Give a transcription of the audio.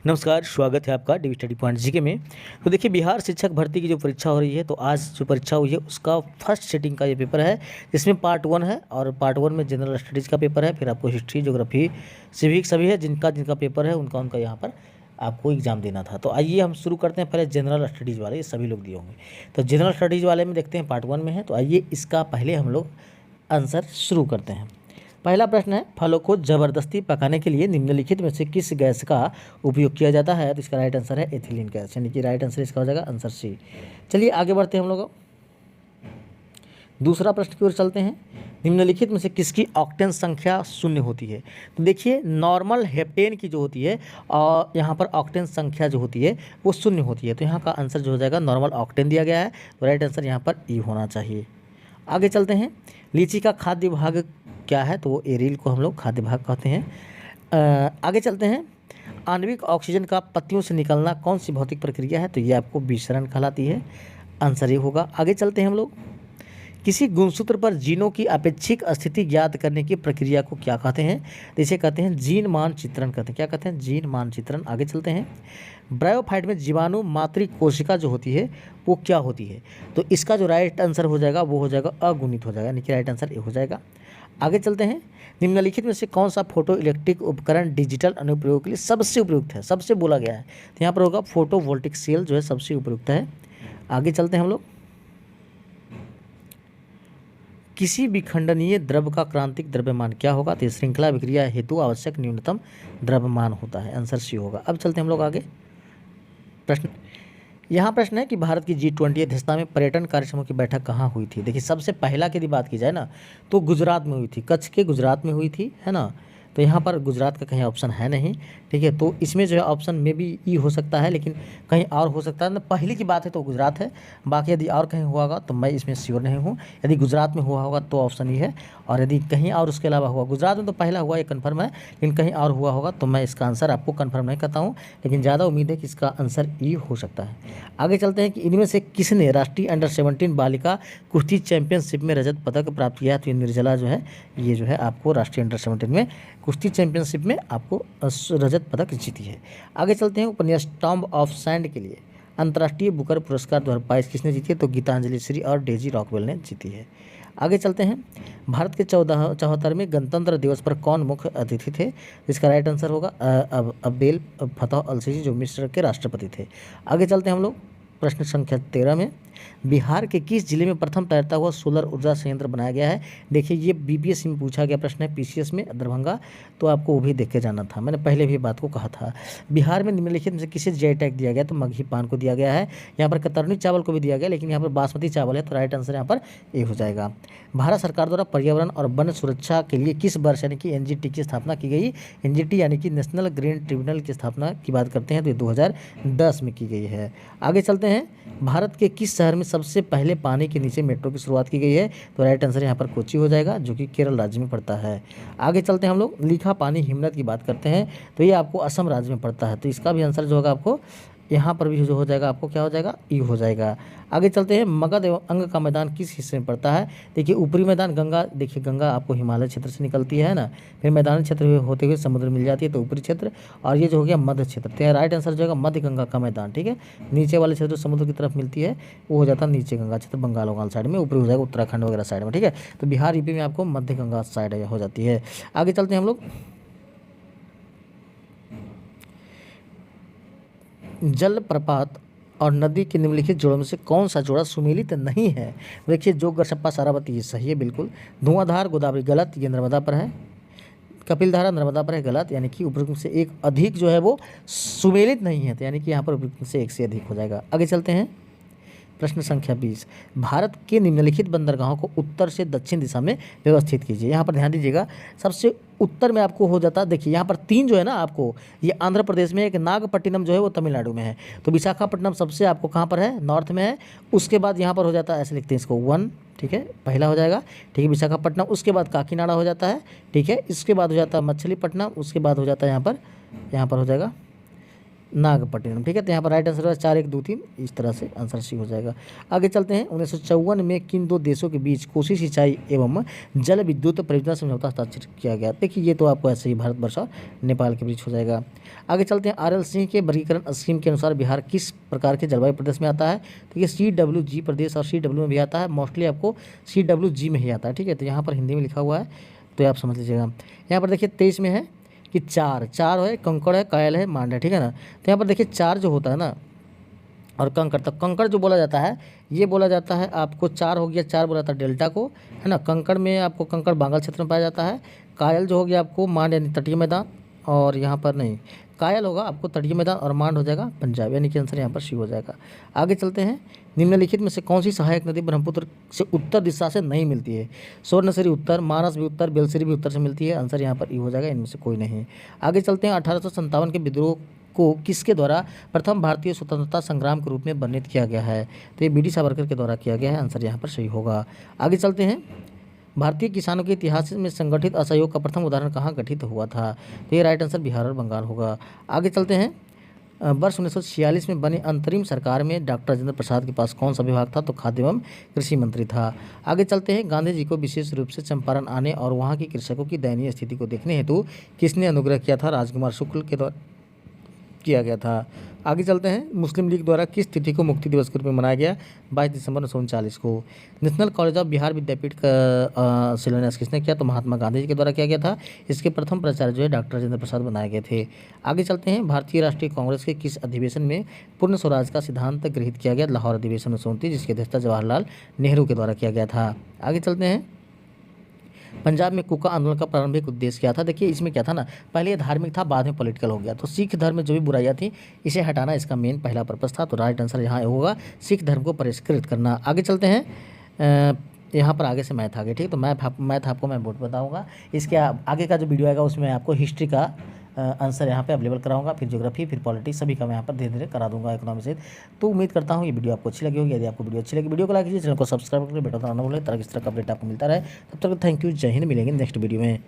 नमस्कार, स्वागत है आपका डी स्टडी पॉइंट जीके में। तो देखिए, बिहार शिक्षक भर्ती की जो परीक्षा हो रही है, तो आज जो परीक्षा हुई है उसका फर्स्ट सिटिंग का ये पेपर है, जिसमें पार्ट 1 है और पार्ट 1 में जनरल स्टडीज़ का पेपर है। फिर आपको हिस्ट्री, ज्योग्राफी, सिविक सभी है। जिनका जिनका पेपर है उनका यहाँ पर आपको एग्ज़ाम देना था। तो आइए हम शुरू करते हैं पहले जनरल स्टडीज़ वाले, ये सभी लोग दिए होंगे। तो जनरल स्टडीज़ वाले में देखते हैं पार्ट 1 में है, तो आइए इसका पहले हम लोग आंसर शुरू करते हैं। पहला प्रश्न है, फलों को ज़बरदस्ती पकाने के लिए निम्नलिखित में से किस गैस का उपयोग किया जाता है? तो इसका राइट आंसर है एथिलीन गैस, यानी कि राइट आंसर इसका हो जाएगा आंसर सी। चलिए आगे बढ़ते हैं हम लोग। दूसरा प्रश्न की ओर चलते हैं। निम्नलिखित में से किसकी ऑक्टेन संख्या शून्य होती है? तो देखिए, नॉर्मल हेप्टेन की जो होती है और यहाँ पर ऑक्टेन संख्या जो होती है वो शून्य होती है। तो यहाँ का आंसर जो हो जाएगा नॉर्मल ऑक्टेन दिया गया है, तो राइट आंसर यहाँ पर ई होना चाहिए। आगे चलते हैं। लीची का खाद्य भाग क्या है? तो वो एरिल को हम लोग खाद्य भाग कहते हैं। आगे चलते हैं। आणविक ऑक्सीजन का पत्तियों से निकलना कौन सी भौतिक प्रक्रिया है? तो ये आपको विसरण कहलाती है, आंसर ये होगा। आगे चलते हैं हम लोग। किसी गुणसूत्र पर जीनों की अपेक्षिक स्थिति ज्ञात करने की प्रक्रिया को क्या कहते हैं? तो इसे कहते हैं जीन मानचित्रण कहते हैं। क्या कहते हैं? जीन मानचित्रण। आगे चलते हैं। ब्रायोफाइट में जीवाणु मातृ कोशिका जो होती है वो क्या होती है? तो इसका जो राइट आंसर हो जाएगा वो हो जाएगा अगुणित हो जाएगा, यानी कि राइट आंसर ये हो जाएगा। आगे चलते हैं। निम्नलिखित में से कौन सा फोटो इलेक्ट्रिक उपकरण डिजिटल अनुप्रयोग के लिए सबसे उपयुक्त है? सबसे बोला गया है, तो यहाँ पर होगा फोटोवोल्टिक सेल जो है सबसे उपयुक्त है। आगे चलते हैं हम लोग। किसी विखंडनीय द्रव का क्रांतिक द्रव्यमान क्या होगा? तो श्रृंखला विक्रिया हेतु आवश्यक न्यूनतम द्रव्यमान होता है, आंसर सी होगा। अब चलते हैं हम लोग आगे। प्रश्न यहाँ प्रश्न है कि भारत की G20 अध्यक्षता में पर्यटन कार्यक्रमों की बैठक कहाँ हुई थी? देखिए, सबसे पहला की यदि बात की जाए ना तो गुजरात में हुई थी, कच्छ के गुजरात में हुई थी, है ना। तो यहाँ पर गुजरात का कहीं ऑप्शन है नहीं, ठीक है। तो इसमें जो है ऑप्शन में भी ई हो सकता है, लेकिन कहीं और हो सकता है ना। पहली की बात है तो गुजरात है, बाकी यदि और कहीं हुआ होगा तो मैं इसमें श्योर नहीं हूँ। यदि गुजरात में हुआ होगा तो ऑप्शन ई है, और यदि कहीं और उसके अलावा हुआ, गुजरात में तो पहला हुआ ये कन्फर्म है, लेकिन कहीं और हुआ होगा तो मैं इसका आंसर आपको कन्फर्म नहीं करता हूँ, लेकिन ज़्यादा उम्मीद है कि इसका आंसर ई हो सकता है। आगे चलते हैं कि इनमें से किसने राष्ट्रीय अंडर 17 बालिका कुश्ती चैंपियनशिप में रजत पदक प्राप्त किया है? तो ये निर्जला जो है, ये जो है आपको राष्ट्रीय अंडर 17 में कुश्ती चैंपियनशिप में आपको रजत पदक जीती है। आगे चलते हैं। उपन्यास टॉम्ब ऑफ सैंड के लिए अंतर्राष्ट्रीय बुकर पुरस्कार 2022 किसने जीती है? तो गीतांजलि श्री और डेजी रॉकवेल ने जीती है। आगे चलते हैं। भारत के 74वें गणतंत्र दिवस पर कौन मुख्य अतिथि थे? इसका राइट आंसर होगा अब्देल फतह अल सीसी, जो मिस्र के राष्ट्रपति थे। आगे चलते हैं हम लोग प्रश्न संख्या 13 में। बिहार के किस जिले में प्रथम तैरता हुआ सोलर ऊर्जा संयंत्र बनाया गया है? देखिए, ये बीपीएससी में पूछा गया प्रश्न है, पीसीएस में दरभंगा, तो आपको वो भी देख के जाना था। मैंने पहले भी बात को कहा था। बिहार में निम्नलिखित में से किसे जीआई टैग दिया गया? तो मगही पान को दिया गया है। यहाँ पर कतरनी चावल को भी दिया गया, लेकिन यहाँ पर बासमती चावल है, तो राइट आंसर यहाँ पर ए हो जाएगा। भारत सरकार द्वारा पर्यावरण और वन सुरक्षा के लिए किस वर्ष यानी कि एनजीटी की स्थापना की गई? एनजीटी यानी कि नेशनल ग्रीन ट्रिब्यूनल की स्थापना की बात करते हैं तो ये 2010 में की गई है। आगे चलते हैं। भारत के किस शहर में सबसे पहले पानी के नीचे मेट्रो की शुरुआत की गई है? तो राइट आंसर यहाँ पर कोच्चि हो जाएगा, जो कि केरल राज्य में पड़ता है। आगे चलते हैं हम लोग। लिखा पानी हिमनद की बात करते हैं तो ये आपको असम राज्य में पड़ता है, तो इसका भी आंसर जो होगा आपको यहाँ पर भी जो हो जाएगा आपको क्या हो जाएगा? ई हो जाएगा। आगे चलते हैं। मगध एवं अंग का मैदान किस हिस्से में पड़ता है? देखिए, ऊपरी मैदान गंगा, देखिए गंगा आपको हिमालय क्षेत्र से निकलती है ना, फिर मैदानी क्षेत्र होते हुए समुद्र मिल जाती है, तो ऊपरी क्षेत्र, और ये जो हो गया मध्य क्षेत्र। तो राइट आंसर जो होगा मध्य गंगा का मैदान, ठीक है। नीचे वाले क्षेत्र समुद्र की तरफ मिलती है वो हो जाता है नीचे गंगा क्षेत्र, बंगाल वंगाल साइड में, ऊपरी हो जाएगा उत्तराखंड वगैरह साइड में, ठीक है। तो बिहार यूपी में आपको मध्य गंगा साइड हो जाती है। आगे चलते हैं हम लोग। जल प्रपात और नदी के निम्नलिखित जोड़ों में से कौन सा जोड़ा सुमेलित नहीं है? देखिए, जोग गरसप्पा सारावती ये सही है बिल्कुल। धुआंधार गोदावरी गलत, ये नर्मदा पर है। कपिलधारा नर्मदा पर है, गलत, यानी कि उपरोक्त से एक अधिक जो है वो सुमेलित नहीं है, तो यानी कि यहाँ पर उपरोक्त से एक से अधिक हो जाएगा। आगे चलते हैं। प्रश्न संख्या 20। भारत के निम्नलिखित बंदरगाहों को उत्तर से दक्षिण दिशा में व्यवस्थित कीजिए। यहाँ पर ध्यान दीजिएगा, सबसे उत्तर में आपको हो जाता है, देखिए यहाँ पर 3 जो है ना आपको, ये आंध्र प्रदेश में, एक नागपट्टिनम जो है वो तमिलनाडु में है, तो विशाखापट्टनम सबसे आपको कहाँ पर है? नॉर्थ में है। उसके बाद यहाँ पर हो जाता है, ऐसे लिखते हैं इसको 1, ठीक है, पहला हो जाएगा, ठीक है, विशाखापट्टनम। उसके बाद काकीनाडा हो जाता है, ठीक है। इसके बाद हो जाता है मछलीपट्टनम, उसके बाद हो जाता है यहाँ पर हो जाएगा नागपट्टिनम, ठीक है। तो यहाँ पर राइट आंसर है 4 1 2 3, इस तरह से आंसर सी हो जाएगा। आगे चलते हैं। 1954 में किन दो देशों के बीच कोसी सिंचाई एवं जल विद्युत परियोजना समझौता हस्ताक्षर किया गया? देखिए ये तो आपको ऐसे ही भारत वर्ष और नेपाल के बीच हो जाएगा। आगे चलते हैं। RL सिंह के वर्गीकरण स्कीम के अनुसार बिहार किस प्रकार के जलवायु प्रदेश में आता है? तो ये CWG प्रदेश और CW में भी आता है, मोस्टली आपको CWG में ही आता है, ठीक है। तो यहाँ पर हिंदी में लिखा हुआ है तो आप समझ लीजिएगा। यहाँ पर देखिए 23 में है कि चार है, कंकड़ है, कायल है, मांड है, ठीक है ना। तो यहाँ पर देखिए चार जो होता है ना और कंकड़, तो कंकड़ जो बोला जाता है ये बोला जाता है आपको, चार हो गया, चार बोला जाता है डेल्टा को, है ना। कंकड़ में आपको कंकड़ बांगल क्षेत्र में पाया जाता है। कायल जो हो गया आपको मांड यानी तटीय मैदान, और यहाँ पर नहीं, कायल होगा आपको तटीय मैदान और मांड हो जाएगा पंजाब, यानी कि आंसर यहाँ पर सी हो जाएगा। आगे चलते हैं। निम्नलिखित में से कौन सी सहायक नदी ब्रह्मपुत्र से उत्तर दिशा से नहीं मिलती है? स्वर्णसरी उत्तर, मानस भी उत्तर, बेलसरी भी उत्तर से मिलती है, आंसर यहाँ पर ई हो जाएगा, इनमें से कोई नहीं। आगे चलते हैं। 1857 के विद्रोह को किसके द्वारा प्रथम भारतीय स्वतंत्रता संग्राम के रूप में वर्णित किया गया है? तो ये BD सावरकर के द्वारा किया गया है, आंसर यहाँ पर सही होगा। आगे चलते हैं। भारतीय किसानों के इतिहास में संगठित असहयोग का प्रथम उदाहरण कहाँ गठित हुआ था? तो ये राइट आंसर बिहार और बंगाल होगा। आगे चलते हैं। वर्ष 1946 में बनी अंतरिम सरकार में डॉक्टर राजेंद्र प्रसाद के पास कौन सा विभाग था? तो खाद्य एवं कृषि मंत्री था। आगे चलते हैं। गांधी जी को विशेष रूप से चंपारण आने और वहां के कृषकों की दयनीय स्थिति को देखने हेतु किसने अनुग्रह किया था? राजकुमार शुक्ल के द्वारा किया गया था। आगे चलते हैं। मुस्लिम लीग द्वारा किस तिथि को मुक्ति दिवस के रूप में मनाया गया? 22 दिसंबर 1939 को। नेशनल कॉलेज ऑफ बिहार विद्यापीठ का शिलान्यास किसने किया? तो महात्मा गांधी जी के द्वारा किया गया था। इसके प्रथम प्राचार्य जो है डॉक्टर राजेंद्र प्रसाद बनाए गए थे। आगे चलते हैं। भारतीय राष्ट्रीय कांग्रेस के किस अधिवेशन में पूर्ण स्वराज का सिद्धांत गृहीत किया गया? लाहौर अधिवेशन 1929, जिसकी अध्यक्षता जवाहरलाल नेहरू के द्वारा किया गया था। आगे चलते हैं। पंजाब में कुका आंदोलन का प्रारंभिक उद्देश्य क्या था? देखिए इसमें क्या था ना, पहले ये धार्मिक था, बाद में पॉलिटिकल हो गया। तो सिख धर्म में जो भी बुराइयां थी इसे हटाना इसका मेन पहला पर्पस था। तो राइट आंसर यहाँ होगा सिख धर्म को परिष्कृत करना। आगे चलते हैं। यहाँ पर आगे से मैथ आगे, ठीक है। तो मैथ आपको मैं बोर्ड बताऊँगा। इसके आगे का जो वीडियो आएगा उसमें आपको हिस्ट्री का आंसर यहाँ पे अवेलेबल कराऊंगा, फिर ज्योग्राफी, फिर पॉलिटिक्स, सभी का मैं यहाँ पर धीरे धीरे करा दूंगा, इकोनॉमिक्स से। तो उम्मीद करता हूँ ये वीडियो आपको अच्छी लगी होगी। यदि आपको वीडियो अच्छी लगी, वीडियो को लाइक कीजिए, चैनल को सब्सक्राइब करके बेटा ना भूलें, तरह किस तरह का अपडेट आपको मिलता रहे। तब तक थैंक यू, जय हिंद। मिलेंगे नेक्स्ट वीडियो में।